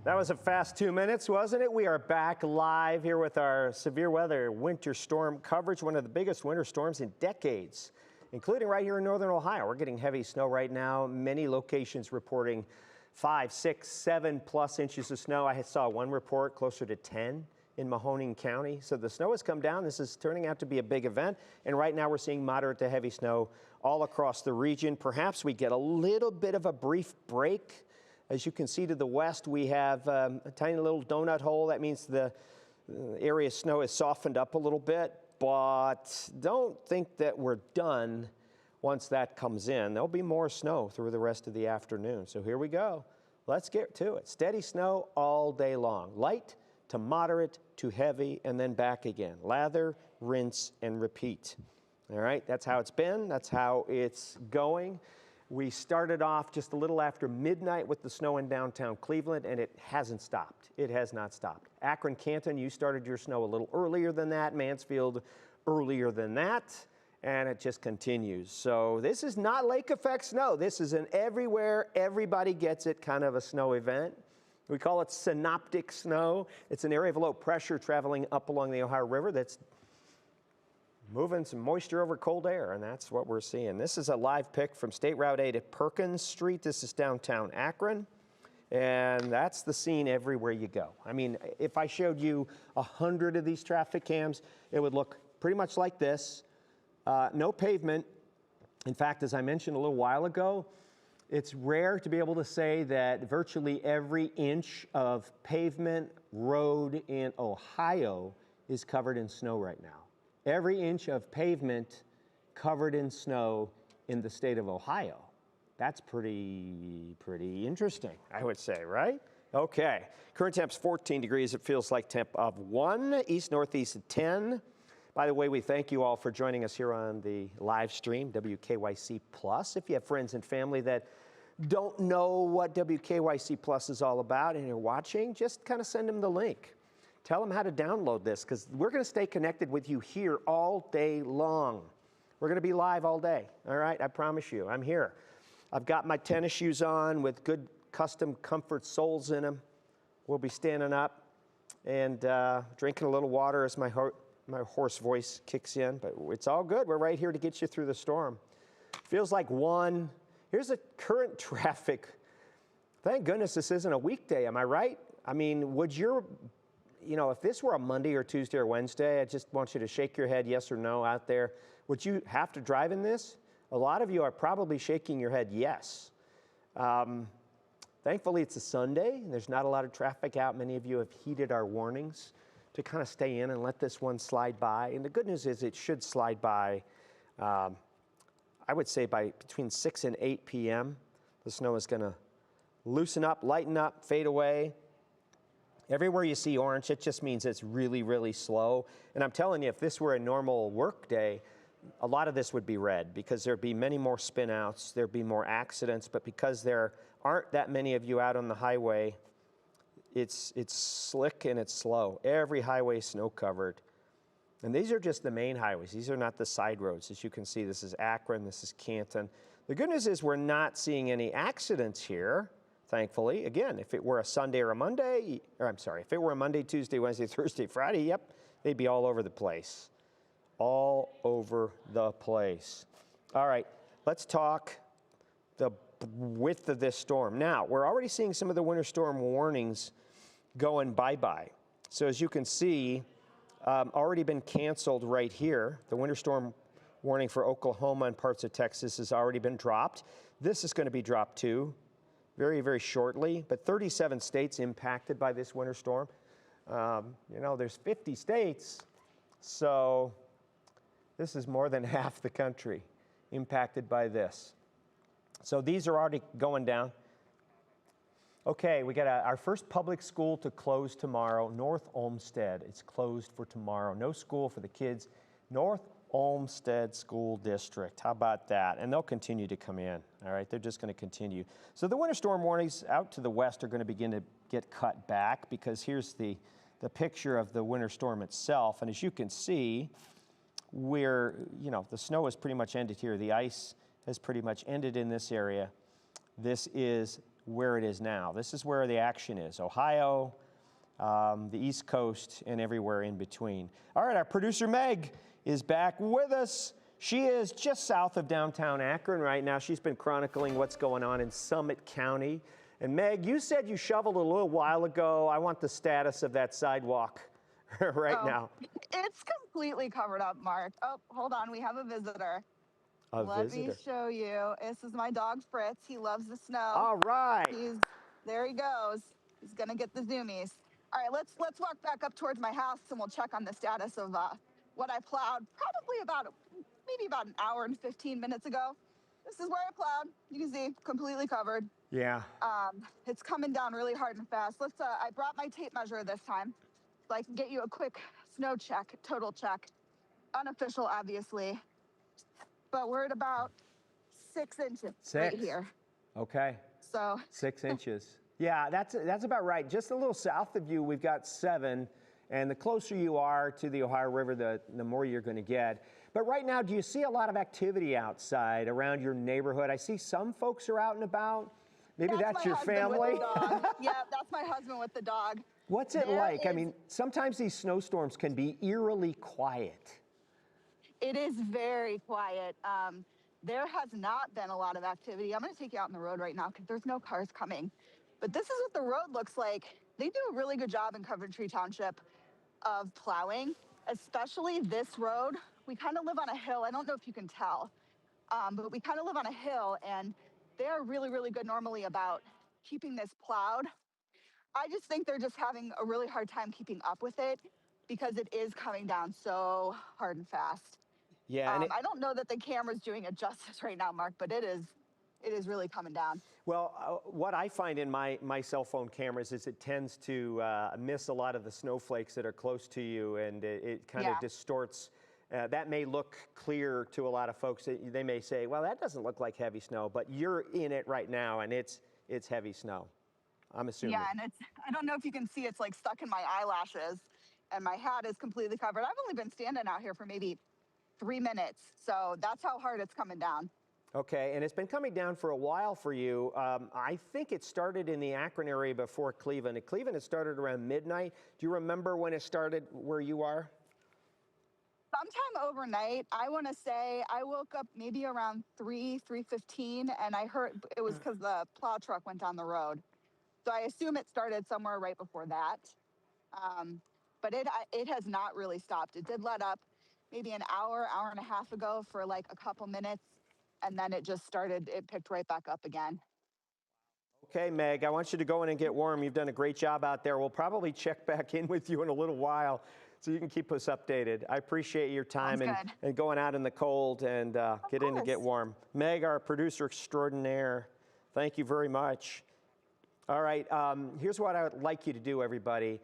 That was a fast 2 minutes, wasn't it? We are back live here with our severe weather winter storm coverage, one of the biggest winter storms in decades, including right here in northern Ohio. We're getting heavy snow right now. Many locations reporting 5, 6, 7+ inches of snow. I saw one report closer to 10 in Mahoning County. So the snow has come down. This is turning out to be a big event. And right now we're seeing moderate to heavy snow all across the region. Perhaps we get a little bit of a brief break. As you can see to the west, we have a tiny little donut hole. That means the area of snow has softened up a little bit, but don't think that we're done once that comes in. There'll be more snow through the rest of the afternoon. So here we go. Let's get to it. Steady snow all day long. Light to moderate to heavy and then back again. Lather, rinse, and repeat. All right, that's how it's been. That's how it's going. We started off just a little after midnight with the snow in downtown Cleveland, and it hasn't stopped. It has not stopped. Akron, Canton, you started your snow a little earlier than that. Mansfield earlier than that, and it just continues. So this is not lake effect snow. This is an everywhere, everybody gets it kind of a snow event. We call it synoptic snow. It's an area of low pressure traveling up along the Ohio River that's moving some moisture over cold air, and that's what we're seeing. This is a live pic from State Route 8 at Perkins Street. This is downtown Akron, and that's the scene everywhere you go. I mean, if I showed you 100 of these traffic cams, it would look pretty much like this. No pavement. In fact, as I mentioned a little while ago, it's rare to be able to say that virtually every inch of pavement road in Ohio is covered in snow right now. Every inch of pavement covered in snow in the state of Ohio. That's pretty interesting, I would say, right? Okay, current temp's 14 degrees. It feels like temp of 1, east-northeast at 10. By the way, we thank you all for joining us here on the live stream, WKYC Plus. If you have friends and family that don't know what WKYC Plus is all about and you're watching, just kind of send them the link. Tell them how to download this, because we're going to stay connected with you here all day long. We're going to be live all day, all right? I promise you, I'm here. I've got my tennis shoes on with good custom comfort soles in them. We'll be standing up and drinking a little water as my hoarse voice kicks in, but it's all good. We're right here to get you through the storm. Feels like 1. Here's the current traffic. Thank goodness this isn't a weekday, am I right? I mean, would your... You know, if this were a Monday or Tuesday or Wednesday, I just want you to shake your head yes or no out there. Would you have to drive in this? A lot of you are probably shaking your head yes. Thankfully, it's a Sunday, and there's not a lot of traffic out. Many of you have heeded our warnings to kind of stay in and let this one slide by. And the good news is it should slide by, I would say by between 6 and 8 p.m. The snow is going to loosen up, lighten up, fade away. Everywhere you see orange, it just means it's really, really slow. And I'm telling you, if this were a normal work day, a lot of this would be red because there'd be many more spin-outs, there'd be more accidents, but because there aren't that many of you out on the highway, it's slick and it's slow. Every highway is snow-covered. And these are just the main highways. These are not the side roads. As you can see, this is Akron, this is Canton. The good news is we're not seeing any accidents here. Thankfully, again, if it were a Sunday or a Monday, or I'm sorry, if it were a Monday, Tuesday, Wednesday, Thursday, Friday, yep, they'd be all over the place. All over the place. All right, let's talk the width of this storm. Now, we're already seeing some of the winter storm warnings going bye-bye. So as you can see, already been canceled right here. The winter storm warning for Oklahoma and parts of Texas has already been dropped. This is going to be dropped too. Very, very shortly, but 37 states impacted by this winter storm. You know, there's 50 states, so this is more than half the country impacted by this. So these are already going down. Okay, we got our first public school to close tomorrow, North Olmsted. It's closed for tomorrow. No school for the kids. North Olmsted School District. How about that? And they'll continue to come in. All right, they're just going to continue. So the winter storm warnings out to the west are going to begin to get cut back because here's the picture of the winter storm itself. And as you can see, the snow has pretty much ended here. The ice has pretty much ended in this area. This is where it is now. This is where the action is. Ohio, the East Coast, and everywhere in between. All right, our producer Meg is back with us. She is just south of downtown Akron right now. She's been chronicling what's going on in Summit County. And Meg, you said you shoveled a little while ago. I want the status of that sidewalk now. It's completely covered up, Mark. Oh, hold on. We have a visitor. Let me show you. This is my dog, Fritz. He loves the snow. All right. There he goes. He's going to get the zoomies. All right, let's walk back up towards my house and we'll check on the status of what I plowed probably maybe about an hour and 15 minutes ago. This is where I plowed. You can see completely covered. Yeah. It's coming down really hard and fast. I brought my tape measure this time so I can get you a quick snow check, total check. Unofficial, obviously. But we're at about 6 inches right here. Okay. So 6 inches. Yeah, that's about right. Just a little south of you, we've got 7. And the closer you are to the Ohio River, the more you're going to get. But right now, do you see a lot of activity outside around your neighborhood? I see some folks are out and about. Maybe that's your family. Yeah, that's my husband with the dog. What's it like? I mean, sometimes these snowstorms can be eerily quiet. It is very quiet. There has not been a lot of activity. I'm going to take you out on the road right now because there's no cars coming. But this is what the road looks like. They do a really good job in Coventry Township of plowing, especially this road. We kind of live on a hill. I don't know if you can tell, but we kind of live on a hill, and they're really, really good normally about keeping this plowed. I just think they're just having a really hard time keeping up with it because it is coming down so hard and fast. Yeah, and I don't know that the camera's doing it justice right now, Mark, but it is really coming down. Well, what I find in my cell phone cameras is it tends to miss a lot of the snowflakes that are close to you, and it kind of distorts. That may look clear to a lot of folks. They may say, well, that doesn't look like heavy snow, but you're in it right now, and it's heavy snow, I'm assuming. Yeah, and I don't know if you can see, it's like stuck in my eyelashes, and my hat is completely covered. I've only been standing out here for maybe 3 minutes, so that's how hard it's coming down. Okay, and it's been coming down for a while for you. I think it started in the Akron area before Cleveland. In Cleveland, it started around midnight. Do you remember when it started where you are? Sometime overnight. I want to say I woke up maybe around 3:15, and I heard it was because the plow truck went down the road. So I assume it started somewhere right before that. But it has not really stopped. It did let up maybe an hour and a half ago for like a couple minutes, and then it picked right back up again. Okay, Meg, I want you to go in and get warm. You've done a great job out there. We'll probably check back in with you in a little while so you can keep us updated. I appreciate your time and going out in the cold and get in and get warm. Meg, our producer extraordinaire, thank you very much. All right, here's what I would like you to do, everybody.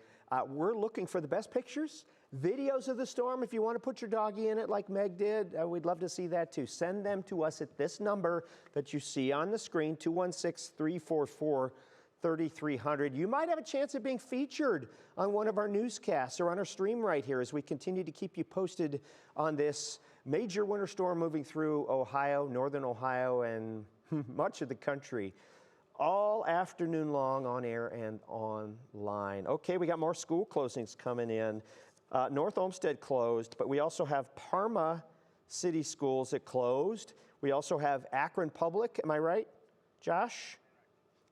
We're looking for the best pictures, videos of the storm. If you want to put your doggy in it like Meg did, we'd love to see that too. Send them to us at this number that you see on the screen, 216-344-3300. You might have a chance of being featured on one of our newscasts or on our stream right here as we continue to keep you posted on this major winter storm moving through Ohio, northern Ohio, and much of the country. All afternoon long on air and online. Okay, we got more school closings coming in. North Olmsted closed, but we also have Parma City Schools that closed. We also have Akron Public, am I right, Josh?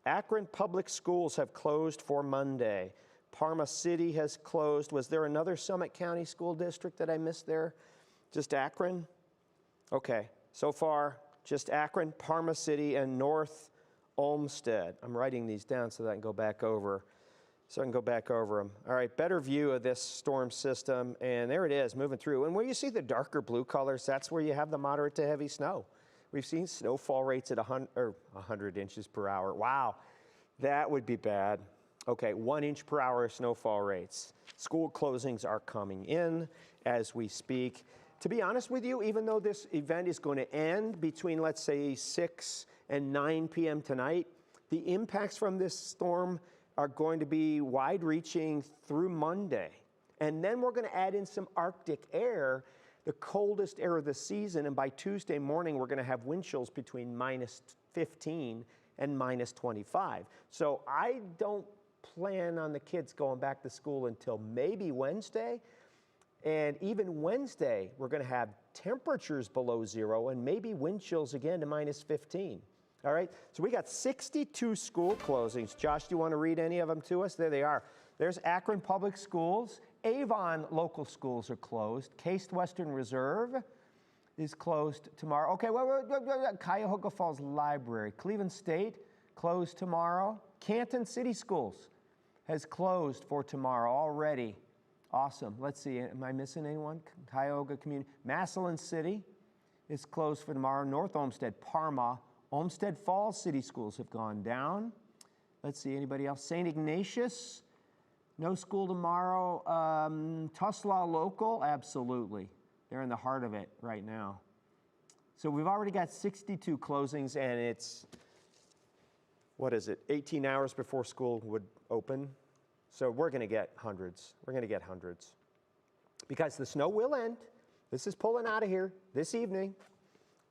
Akron Public Schools have closed for Monday. Parma City has closed. Was there another Summit County School District that I missed there? Just Akron? Okay, so far, just Akron, Parma City, and North Olmsted. I'm writing these down so that I can go back over. them. All right, better view of this storm system, and there it is, moving through. And where you see the darker blue colors, that's where you have the moderate to heavy snow. We've seen snowfall rates at 100 inches per hour. Wow, that would be bad. Okay, 1 inch per hour snowfall rates. School closings are coming in as we speak. To be honest with you, even though this event is going to end between, let's say, 6 and 9 p.m. tonight, the impacts from this storm are going to be wide-reaching through Monday. And then we're going to add in some Arctic air, the coldest air of the season, and by Tuesday morning, we're going to have wind chills between -15 and minus 25. So I don't plan on the kids going back to school until maybe Wednesday. And even Wednesday, we're going to have temperatures below zero and maybe wind chills again to minus 15. All right, so we got 62 school closings. Josh, do you want to read any of them to us? There they are. There's Akron Public Schools. Avon local schools are closed. Case Western Reserve is closed tomorrow. Okay, Cuyahoga Falls Library. Cleveland State closed tomorrow. Canton City Schools has closed for tomorrow already. Awesome. Let's see, am I missing anyone? Cuyahoga Community. Massillon City is closed for tomorrow. North Olmsted, Parma. Olmsted Falls City Schools have gone down. Let's see, anybody else? St. Ignatius, no school tomorrow. Tuslaw Local, absolutely. They're in the heart of it right now. So we've already got 62 closings, and it's, 18 hours before school would open? So we're going to get hundreds. We're going to get hundreds. Because the snow will end. This is pulling out of here this evening.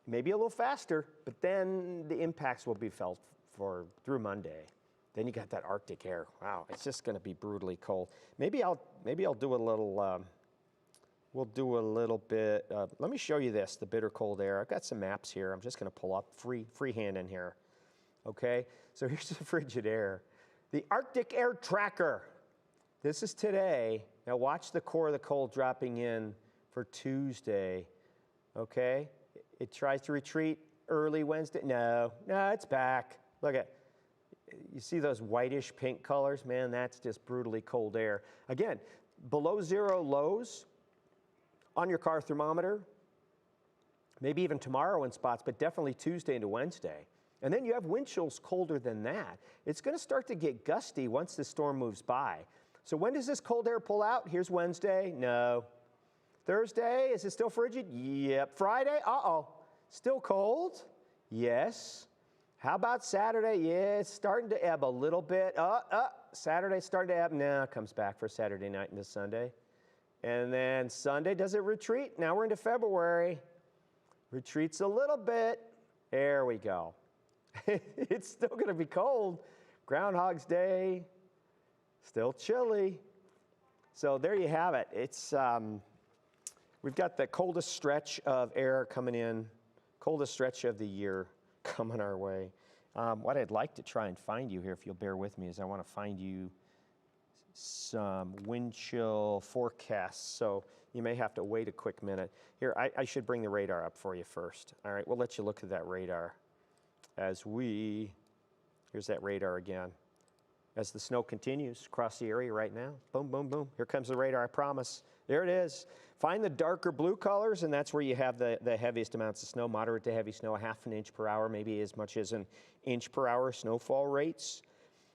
Maybe a little faster, but then the impacts will be felt through Monday. Then you got that Arctic air. Wow, it's just going to be brutally cold. Maybe I'll do a little. We'll do a little bit. Let me show you this, the bitter cold air. I've got some maps here. I'm just going to pull up freehand in here. Okay, so here's the frigid air. The Arctic Air Tracker. This is today. Now watch the core of the cold dropping in for Tuesday. Okay. It tries to retreat early Wednesday. No, it's back. Look at, you see those whitish pink colors? Man, that's just brutally cold air. Again, below zero lows on your car thermometer, maybe even tomorrow in spots, but definitely Tuesday into Wednesday. And then you have wind chills colder than that. It's going to start to get gusty once the storm moves by. So when does this cold air pull out? Here's Wednesday. No. Thursday, is it still frigid? Yep. Friday, still cold? Yes. How about Saturday? Yeah, it's starting to ebb a little bit. Saturday's starting to ebb. Now it comes back for Saturday night into Sunday. And then Sunday, does it retreat? Now we're into February. Retreats a little bit. There we go. It's still going to be cold. Groundhog's Day, still chilly. So there you have it. It's... We've got the coldest stretch of air coming in, coldest stretch of the year coming our way. What I'd like to try and find you here, if you'll bear with me, is I want to find you some wind chill forecasts. So you may have to wait a quick minute. Here, I should bring the radar up for you first. All right, we'll let you look at that radar here's that radar again. As the snow continues across the area right now, boom, boom, boom. Here comes the radar, I promise. There it is. Find the darker blue colors, and that's where you have the heaviest amounts of snow, moderate to heavy snow, 1/2 inch per hour, maybe as much as 1 inch per hour snowfall rates.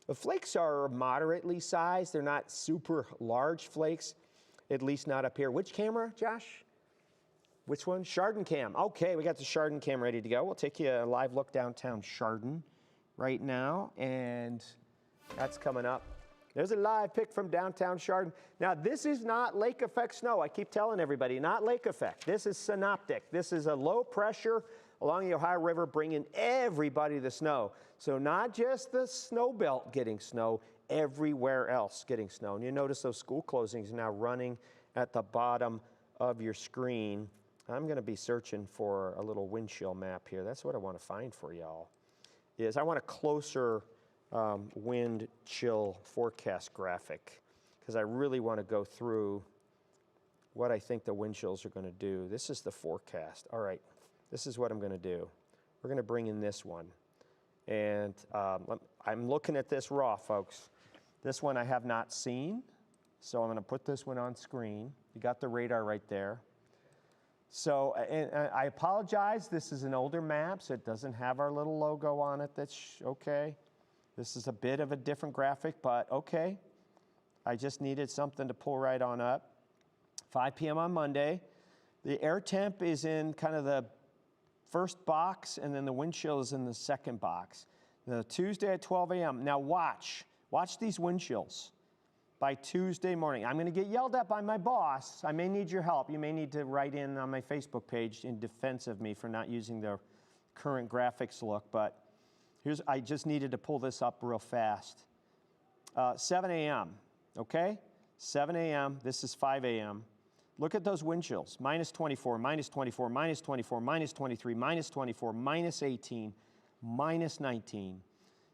The flakes are moderately sized. They're not super large flakes, at least not up here. Which camera, Josh? Which one? Chardon cam. Okay, we got the Chardon cam ready to go. We'll take you a live look downtown Chardon right now, and that's coming up. There's a live pic from downtown Chardon. Now, this is not lake effect snow. I keep telling everybody, not lake effect. This is synoptic. This is a low pressure along the Ohio River bringing everybody the snow. So not just the snow belt getting snow, everywhere else getting snow. And you notice those school closings now running at the bottom of your screen. I'm going to be searching for a little wind chill map here. That's what I want to find for y'all. I want a closer wind chill forecast graphic, because I really want to go through what I think the wind chills are going to do. This is the forecast. All right, this is what I'm going to do. We're going to bring in this one. And I'm looking at this raw, folks. This one I have not seen, so I'm going to put this one on screen. You got the radar right there. So, and I apologize, this is an older map, so it doesn't have our little logo on it. That's okay. This is a bit of a different graphic, but okay. I just needed something to pull right on up. 5 p.m. on Monday. The air temp is in kind of the first box, and then the wind chill is in the second box. The Tuesday at 12 a.m. Now watch these wind chills. By Tuesday morning, I'm going to get yelled at by my boss. I may need your help. You may need to write in on my Facebook page in defense of me for not using the current graphics look, but I just needed to pull this up real fast. 7 a.m., okay? 7 a.m., this is 5 a.m. Look at those wind chills. Minus 24, minus 24, minus 24, minus 23, minus 24, minus 18, minus 19.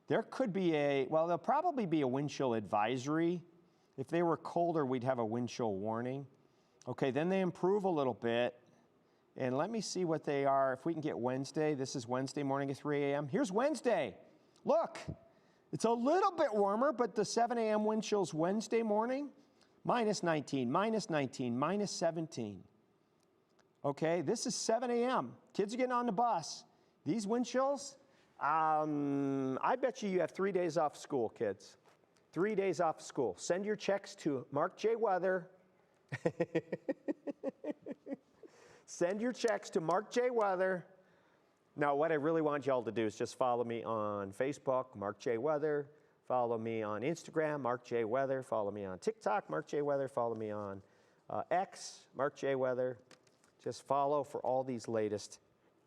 There could be there'll probably be a wind chill advisory. If they were colder, we'd have a wind chill warning. Okay, then they improve a little bit. And let me see what they are. If we can get Wednesday, this is Wednesday morning at 3 a.m. Here's Wednesday. Look, it's a little bit warmer, but the 7 a.m. wind chills Wednesday morning, minus 19, minus 19, minus 17. Okay, this is 7 a.m. Kids are getting on the bus. These wind chills, I bet you have 3 days off school, kids. 3 days off school. Send your checks to Mark J. Weather. Send your checks to Mark J. Weather. Now, what I really want y'all to do is just follow me on Facebook, Mark J. Weather. Follow me on Instagram, Mark J. Weather. Follow me on TikTok, Mark J. Weather. Follow me on X, Mark J. Weather. Just follow for all these latest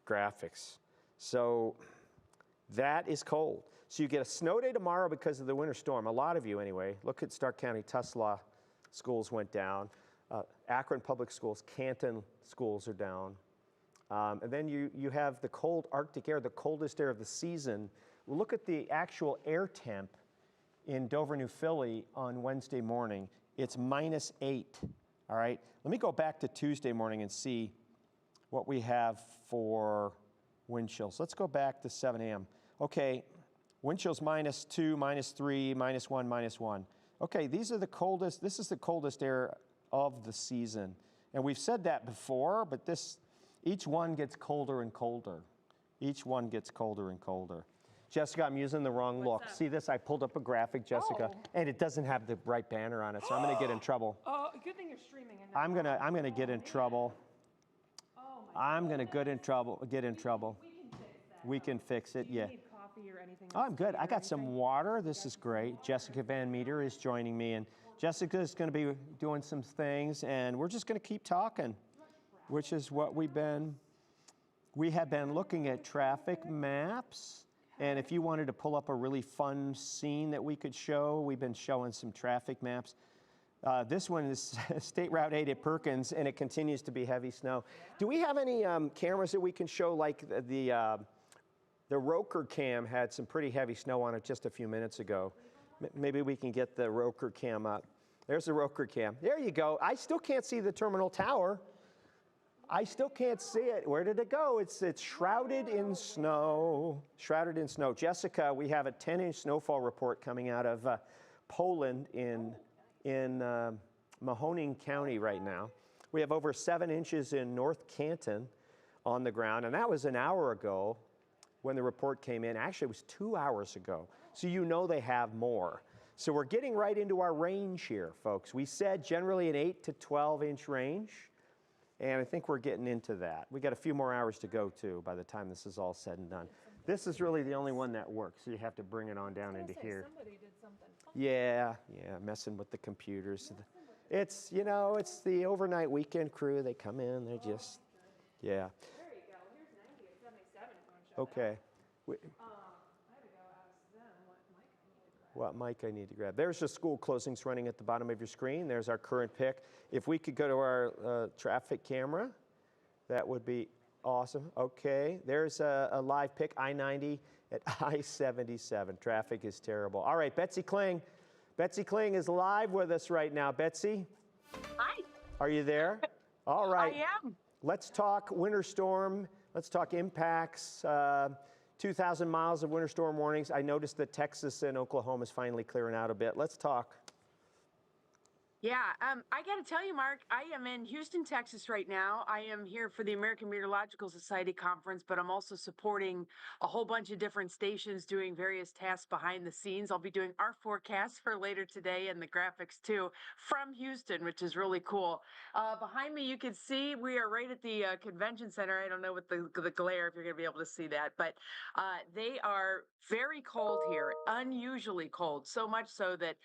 graphics. So that is cold. So you get a snow day tomorrow because of the winter storm. A lot of you anyway. Look at Stark County, Tuslaw schools went down. Akron Public Schools, Canton schools are down. And then you have the cold Arctic air, the coldest air of the season. We'll look at the actual air temp in Dover, New Philly on Wednesday morning. It's minus 8, all right? Let me go back to Tuesday morning and see what we have for wind chills. Let's go back to 7 a.m. Okay, wind chills minus 2, minus 3, minus 1, minus 1. Okay, these are the coldest, this is the coldest air of the season. And we've said that before, but each one gets colder and colder. Each one gets colder and colder. Jessica, I'm using the wrong look. See this? I pulled up a graphic, Jessica, and it doesn't have the right banner on it, so I'm going to get in trouble. Oh, good thing you're streaming. And I'm gonna get in trouble. I'm gonna get in trouble. We can fix it. Do you Yeah. need coffee or anything? Oh, I'm good. I got some water. This is great. Jessica Van Meter is joining me, and Jessica's going to be doing some things, and we're just going to keep talking, which is what we have been looking at traffic maps. And if you wanted to pull up a really fun scene that we could show, we've been showing some traffic maps. This one is State Route 8 at Perkins, and it continues to be heavy snow. Do we have any cameras that we can show, like the Roker cam had some pretty heavy snow on it just a few minutes ago. Maybe we can get the Roker cam up. There's the Roker cam. There you go. I still can't see the terminal tower. I still can't see it. Where did it go? It's shrouded in snow. Shrouded in snow. Jessica, we have a 10-inch snowfall report coming out of Poland in Mahoning County right now. We have over 7 inches in North Canton on the ground, and that was an hour ago when the report came in. Actually, it was 2 hours ago. So you know they have more. So we're getting right into our range here, folks. We said generally an 8 to 12-inch range, and I think we're getting into that. We got a few more hours to go, too, by the time this is all said and done. This is really the only one that works, so you have to bring it on down into here. Somebody did something. Yeah, messing with the computers. It's, it's the overnight weekend crew. They come in, they're just, yeah. There you go. Here's 90 at 77 if you want to show Okay. that. I had to go ask them What mic I need to grab. There's the school closings running at the bottom of your screen. There's our current pick. If we could go to our traffic camera, that would be awesome. Okay, there's a live pick, I-90 at I-77. Traffic is terrible. All right, Betsy Kling. Betsy Kling is live with us right now. Betsy? Hi. Are you there? All right. I am. Let's talk winter storm. Let's talk impacts. 2,000 miles of winter storm warnings. I noticed that Texas and Oklahoma is finally clearing out a bit. Let's talk. Yeah, I got to tell you, Mark, I am in Houston, Texas right now. I am here for the American Meteorological Society conference, but I'm also supporting a whole bunch of different stations doing various tasks behind the scenes. I'll be doing our forecast for later today and the graphics too from Houston, which is really cool. Behind me, you can see we are right at the convention center. I don't know with the glare if you're going to be able to see that, but they are very cold here, unusually cold, so much so that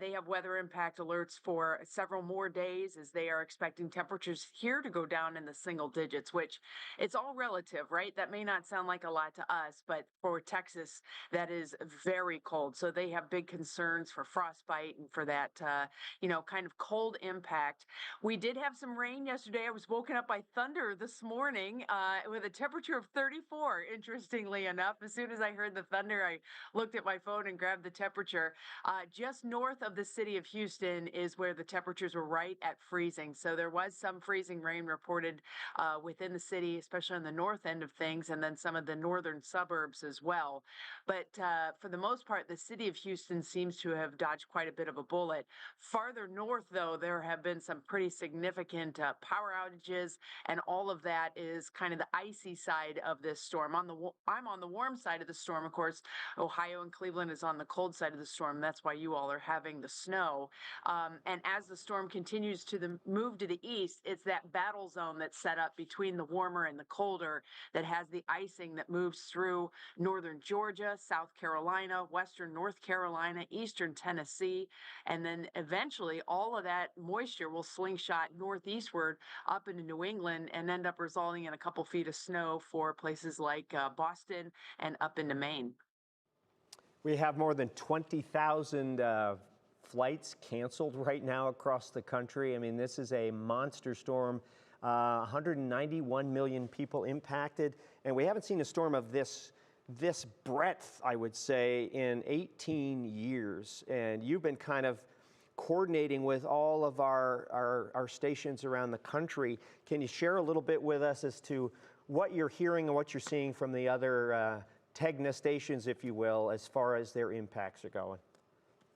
they have weather impact alerts for several more days as they are expecting temperatures here to go down in the single digits, which it's all relative, right? That may not sound like a lot to us, but for Texas, that is very cold. So they have big concerns for frostbite and for that, kind of cold impact. We did have some rain yesterday. I was woken up by thunder this morning with a temperature of 34, interestingly enough. As soon as I heard the thunder, I looked at my phone and grabbed the temperature. Just north of the city of Houston is where the temperatures were right at freezing. So there was some freezing rain reported within the city, especially on the north end of things, and then some of the northern suburbs as well. But for the most part, the city of Houston seems to have dodged quite a bit of a bullet. Farther north, though, there have been some pretty significant power outages, and all of that is kind of the icy side of this storm. I'm on the warm side of the storm, of course. Ohio and Cleveland is on the cold side of the storm. That's why you all are having the snow. And as the storm continues to move to the east, it's that battle zone that's set up between the warmer and the colder that has the icing that moves through northern Georgia, South Carolina, western North Carolina, eastern Tennessee, and then eventually all of that moisture will slingshot northeastward up into New England and end up resulting in a couple feet of snow for places like Boston and up into Maine. We have more than 20,000 flights canceled right now across the country. I mean, this is a monster storm. 191 million people impacted, and we haven't seen a storm of this breadth, I would say, in 18 years. And you've been kind of coordinating with all of our stations around the country. Can you share a little bit with us as to what you're hearing and what you're seeing from the other TEGNA stations, if you will, as far as their impacts are going?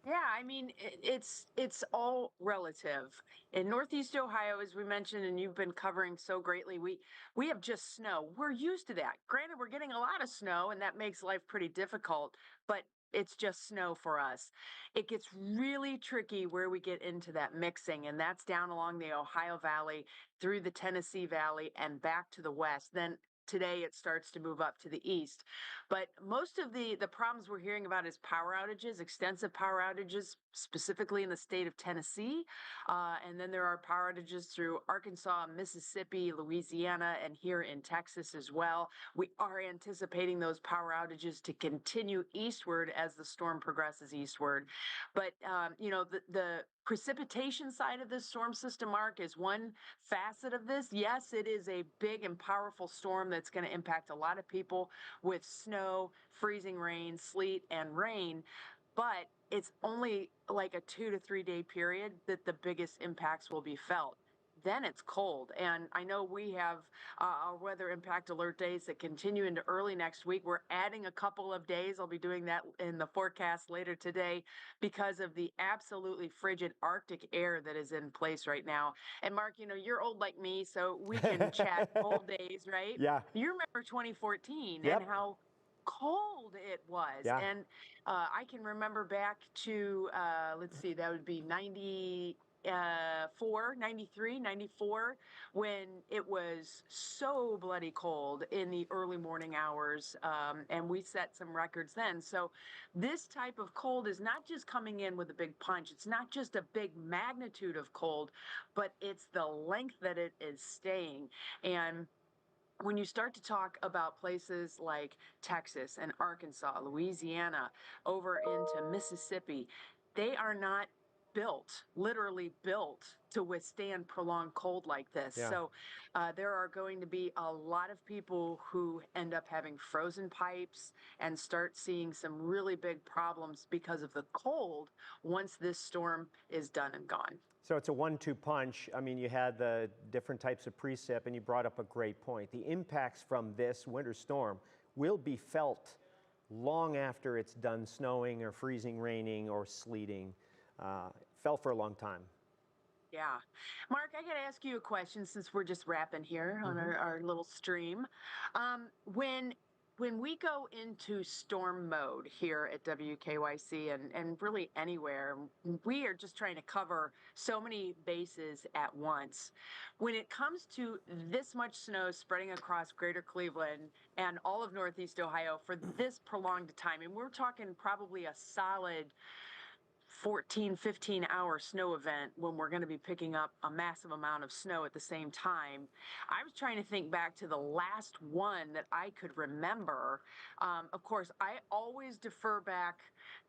Yeah, I mean, it's all relative. In Northeast Ohio, as we mentioned, and you've been covering so greatly, we have just snow. We're used to that. Granted, we're getting a lot of snow, and that makes life pretty difficult, but it's just snow for us. It gets really tricky where we get into that mixing, and that's down along the Ohio Valley, through the Tennessee Valley, and back to the west. Then today it starts to move up to the east. But most of the problems we're hearing about is power outages, extensive power outages, specifically in the state of Tennessee. And then there are power outages through Arkansas, Mississippi, Louisiana, and here in Texas as well. We are anticipating those power outages to continue eastward as the storm progresses eastward. But, the precipitation side of this storm system, Mark, is one facet of this. Yes, it is a big and powerful storm that's going to impact a lot of people with snow, freezing rain, sleet, and rain. But it's only like a 2 to 3 day period that the biggest impacts will be felt. Then it's cold. And I know we have our weather impact alert days that continue into early next week. We're adding a couple of days. I'll be doing that in the forecast later today because of the absolutely frigid Arctic air that is in place right now. And Mark, you're old like me, so we can chat old days, right? Yeah. You remember 2014 Yep. and how cold it was. Yeah. And I can remember back to, let's see, that would be 93, 94, when it was so bloody cold in the early morning hours. And we set some records then. So this type of cold is not just coming in with a big punch. It's not just a big magnitude of cold, but it's the length that it is staying. And when you start to talk about places like Texas and Arkansas, Louisiana, over into Mississippi, they are not literally built to withstand prolonged cold like this. Yeah. So there are going to be a lot of people who end up having frozen pipes and start seeing some really big problems because of the cold once this storm is done and gone. So it's a 1-2 punch. I mean, you had the different types of precip, and you brought up a great point. The impacts from this winter storm will be felt long after it's done snowing or freezing, raining, or sleeting. Felt for a long time. Yeah. Mark, I got to ask you a question since we're just wrapping here on our little stream. When we go into storm mode here at WKYC and really anywhere, we are just trying to cover so many bases at once. When it comes to this much snow spreading across greater Cleveland and all of Northeast Ohio for this prolonged time, and we're talking probably a solid 14, 15-hour snow event when we're going to be picking up a massive amount of snow at the same time. I was trying to think back to the last one that I could remember. Of course, I always defer back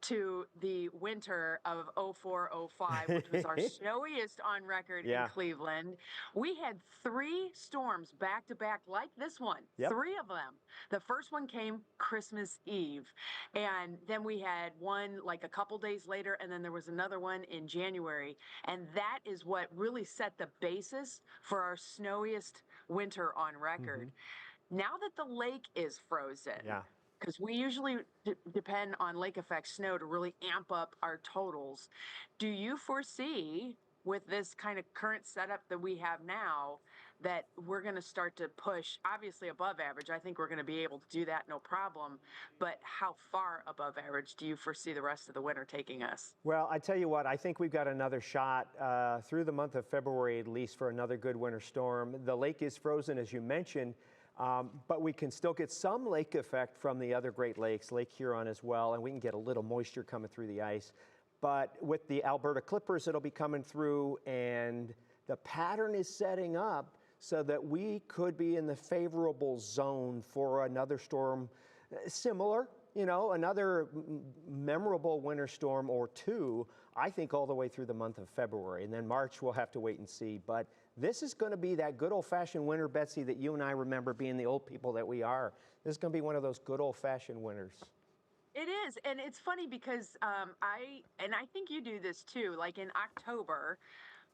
to the winter of 04-05, which was our snowiest on record in Yeah. Cleveland. We had 3 storms back to back like this one, Yep. 3 of them. The first one came Christmas Eve, and then we had one like a couple days later, and then there was another one in January. And that is what really set the basis for our snowiest winter on record. Now that the lake is frozen, Yeah. because we usually depend on lake effect snow to really amp up our totals, do you foresee with this kind of current setup that we have now that we're going to start to push obviously above average? I think we're going to be able to do that, no problem. But how far above average do you foresee the rest of the winter taking us? Well, I tell you what, I think we've got another shot through the month of February at least for another good winter storm. The lake is frozen, as you mentioned, but we can still get some lake effect from the other Great Lakes, Lake Huron as well, and we can get a little moisture coming through the ice. But with the Alberta Clippers, it'll be coming through, and the pattern is setting up so that we could be in the favorable zone for another storm similar, you know, another memorable winter storm or two, I think all the way through the month of February. And then March, we'll have to wait and see. But this is going to be that good old-fashioned winter, Betsy, that you and I remember being the old people that we are. This is going to be one of those good old-fashioned winters. It is, and it's funny because I think you do this too. Like in October,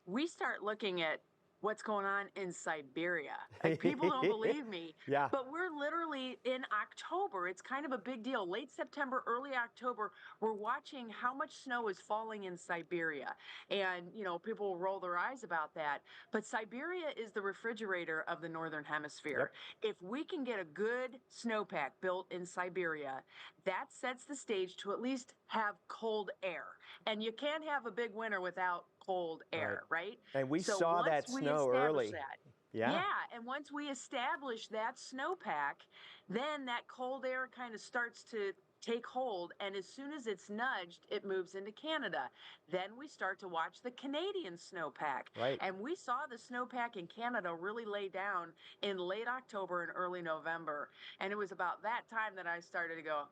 we start looking at what's going on in Siberia. Like people don't believe me, Yeah. but we're literally in October. It's kind of a big deal. Late September, early October, we're watching how much snow is falling in Siberia. And, you know, people will roll their eyes about that. But Siberia is the refrigerator of the Northern Hemisphere. If we can get a good snowpack built in Siberia, that sets the stage to at least have cold air. And you can't have a big winter without cold air, right? And we So saw once that we snow establish early. that, Yeah. and once we establish that snowpack, then that cold air kind of starts to take hold, and as soon as it's nudged, it moves into Canada. Then we start to watch the Canadian snowpack. Right. And we saw the snowpack in Canada really lay down in late October and early November. And it was about that time that I started to go,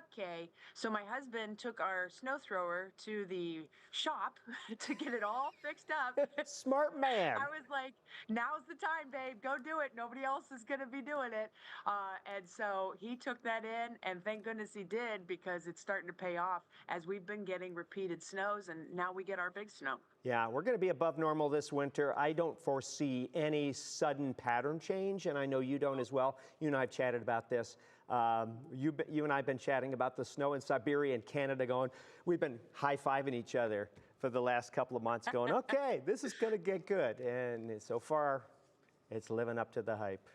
okay. So my husband took our snow thrower to the shop to get it all fixed up. Smart man. I was like, now's the time, babe. Go do it. Nobody else is going to be doing it. And so he took that in, and thank goodness he did, because it's starting to pay off as we've been getting repeated snows, and now we get our big snow. Yeah, we're going to be above normal this winter. I don't foresee any sudden pattern change, and I know you don't as well. You and I have chatted about this. You and I have been chatting about the snow in Siberia and Canada going, we've been high-fiving each other for the last couple of months going, okay, this is going to get good. And so far, it's living up to the hype.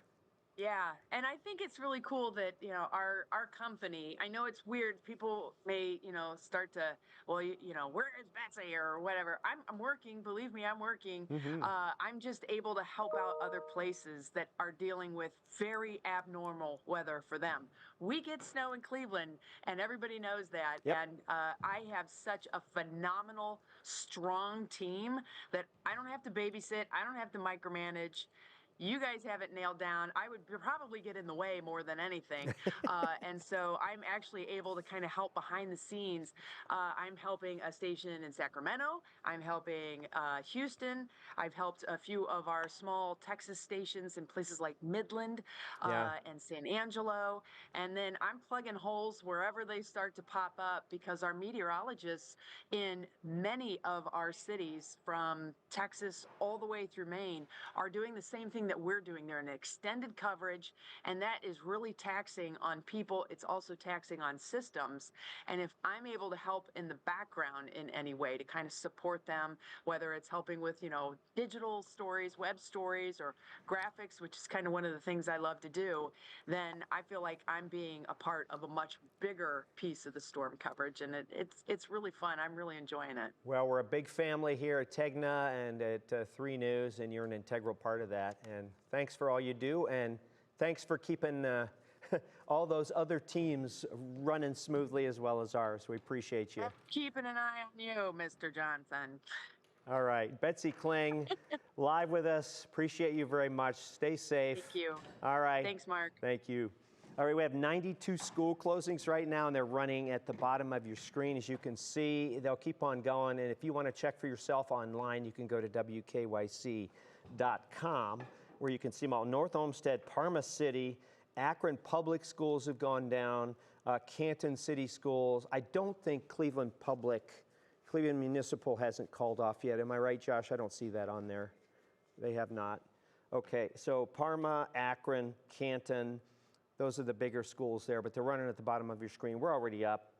Yeah, and I think it's really cool that, you know, our company, I know it's weird, people may, you know, start to, well, you know, where is Betsy or whatever. I'm working, believe me, I'm working. I'm just able to help out other places that are dealing with very abnormal weather for them. We get snow in Cleveland, and everybody knows that. And I have such a phenomenal, strong team that I don't have to babysit, I don't have to micromanage. You guys have it nailed down. I would probably get in the way more than anything. And so I'm actually able to kind of help behind the scenes. I'm helping a station in Sacramento. I'm helping Houston. I've helped a few of our small Texas stations in places like Midland and San Angelo. And then I'm plugging holes wherever they start to pop up, because our meteorologists in many of our cities from Texas all the way through Maine are doing the same thing that we're doing. They're in extended coverage, and that is really taxing on people. It's also taxing on systems. And if I'm able to help in the background in any way to kind of support them, whether it's helping with, you know, digital stories, web stories, or graphics, which is kind of one of the things I love to do, then I feel like I'm being a part of a much bigger piece of the storm coverage, and it's really fun. I'm really enjoying it. Well, we're a big family here at Tegna and at 3 News, and you're an integral part of that. And thanks for all you do, and thanks for keeping all those other teams running smoothly as well as ours. We appreciate you. I'm keeping an eye on you, Mr. Johnson. All right, Betsy Kling, live with us. Appreciate you very much. Stay safe. Thank you. All right. Thanks, Mark. Thank you. All right, we have 92 school closings right now, and they're running at the bottom of your screen. As you can see, they'll keep on going. And if you want to check for yourself online, you can go to wkyc.com, where you can see them all. North Olmsted, Parma City, Akron Public Schools have gone down, Canton City Schools. I don't think Cleveland Municipal hasn't called off yet. Am I right, Josh? I don't see that on there. They have not. Okay, so Parma, Akron, Canton, those are the bigger schools there, but they're running at the bottom of your screen. We're already up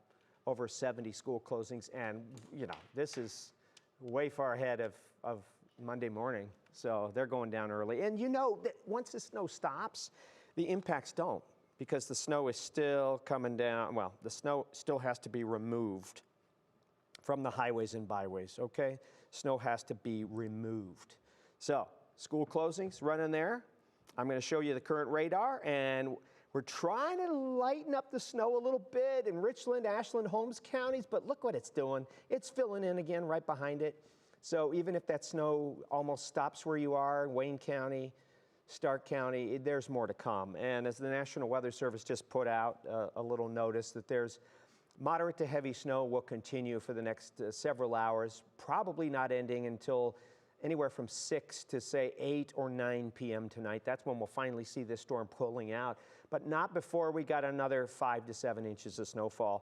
over 70 school closings, and you know, this is way far ahead of Monday morning, so they're going down early. And you know that once the snow stops, the impacts don't, because the snow is still coming down. Well, the snow still has to be removed from the highways and byways, okay? Snow has to be removed. So, school closings running there. I'm gonna show you the current radar, and we're trying to lighten up the snow a little bit in Richland, Ashland, Holmes counties, but look what it's doing. It's filling in again right behind it. So even if that snow almost stops where you are, Wayne County, Stark County, there's more to come. And as the National Weather Service just put out a little notice that there's moderate to heavy snow will continue for the next several hours, probably not ending until anywhere from 6 to say 8 or 9 p.m. tonight. That's when we'll finally see this storm pulling out, but not before we got another 5 to 7 inches of snowfall.